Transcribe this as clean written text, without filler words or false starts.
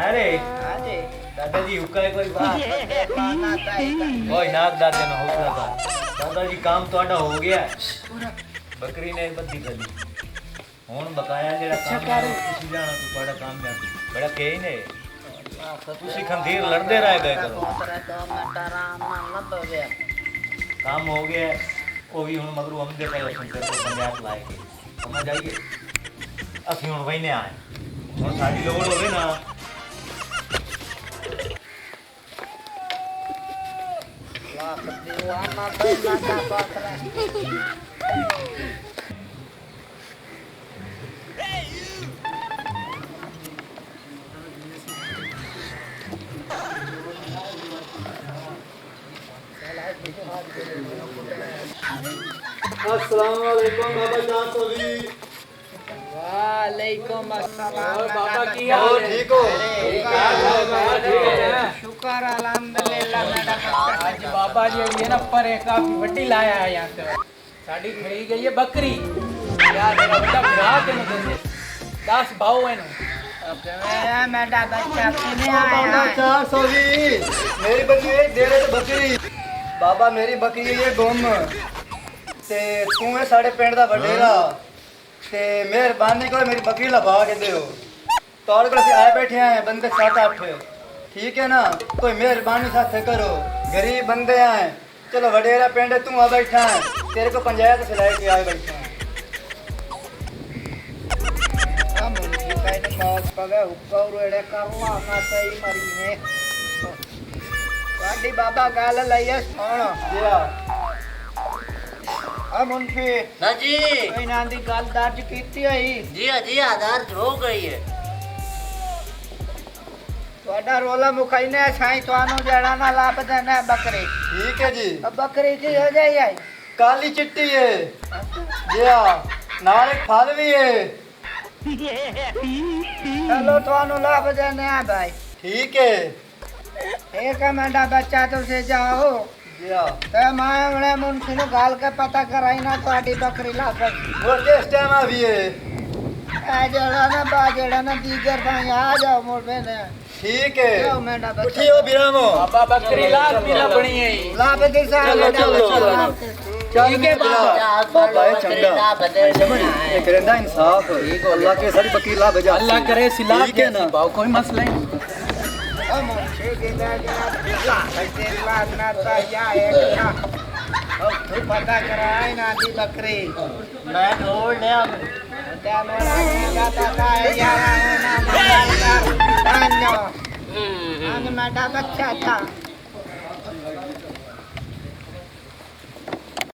अरे दादाजी हुक्का कोई बात कोई नाक दादे ना हौसला कर दादाजी काम ਤੁਹਾਡਾ ਹੋ ਗਿਆ ਬੱਕਰੀ ਨੇ ਬੱਦੀ ਕਰ ਲਈ ਹੁਣ ਬਕਾਇਆ ਜਿਹੜਾ ਕੰਮ ਤੁਸੀਂ ਜਾਣਾ ਤੁਹਾਡਾ ਕੰਮ ਜਾਣਾ ਬੜਾ ਕਹੀ ਨੇ ਤੁਸੀਂ ਖੰਦੀਰ ਲੜਦੇ ਰਹਿ ਗਏ ਕਰੋ ਕੰਮ ਹੋ ਗਿਆ ਉਹ ਵੀ ਹੁਣ ਮਗਰੂ ਹਮਦੇ ਪਏ ਸ਼ੰਕਰ ਤੋਂ ਪੰਜਾਬ ਲਾਏ ਕੇ ਸਮਝ ਆਈਏ ਅਸੀਂ ਹੁਣ ਵਹੀਨੇ ਆਏ ਹੁਣ ਸਾਡੀ ਲੋੜ ਹੋਵੇ ਨਾ अस्सलाम वालेकुम बाबा जान सोवी वालेकुम अस्सलाम बाबा की हाल है? ठीक हो शुक्र अल्हम्दुलिल्लाह मेरा आज बाबा जी ये ना पर एक काफी बड़ी लाया है यहाँ से साड़ी खड़ी गई है बकरी यार मेरा बड़ा ग्राहक है ना 10 भाव है ना मेरा बच्चा किने आया 420 मेरी बकरी है दे रहे तो बकरी बाबा मेरी बकरी है ये गुम ते तू है साढ़े पिंड दा वडेरा ते मेहरबानी करो मेरी बकरी लभा के दियो तौर को आए बैठे हैं बंदे 7-8 ठीक है ना कोई मेहरबानी साथ करो गरीब बंदे हैं चलो वडेरा पिंड तू आ बैठा है तेरे को पंचायत से लेके आए बैठा है हम उनकी कहने मौज पगे हुक्का उड़े करवा ना सही मरी ने वाडी बाबा गाल लइए सुन दिया हम उनकी ना जी कोई ना दी गल दर्ज कीती होई जी आधार हो गई है ਤੁਹਾਡਾ ਰੋਲਾ ਮੁਕਾਈਨੇ ਸਾਈ ਤੁਹਾਨੂੰ ਜੜਾ ਨਾ ਲਾਭ ਦੇਣਾ ਬੱਕਰੀ ठीक है जी अब बकरी की हो जाई आई काली चिट्टी है दिया नाल एक फल भी है चलो ਤੁਹਾਨੂੰ ਲਾਭ ਦੇਣਾ ਭਾਈ ठीक है एक मेरा बच्चा तुसे जाओ दिया ते मैं हमने मुंशी नु गाल के पता कराई ना ਤੁਹਾਡੀ ਬੱਕਰੀ ਲਾ गई वो किस टाइम अभी है आ जड़ा ना बाजड़ा ना दीगर भाई आ जाओ मोर बहने ठीक है जाओ मेरा बच्चा उठियो बिरामो बाबा बकरी लाख भी ना बनी है लाभ दे सा ठीक है बाबा है चंगा ना बदल ये करेंदा इंसाफ अल्लाह के सारी बकरी ला बजा अल्लाह करे सिला ठीक है ना भाव कोई मसला नहीं ओ मुंशी के दादा ला कैसे लाभ ना ता या एक ना अब तू पता कराई ना दी बकरी मैं ढोल लिया ते मोरा का पता है यार ना ना अन्य मेरा बच्चा था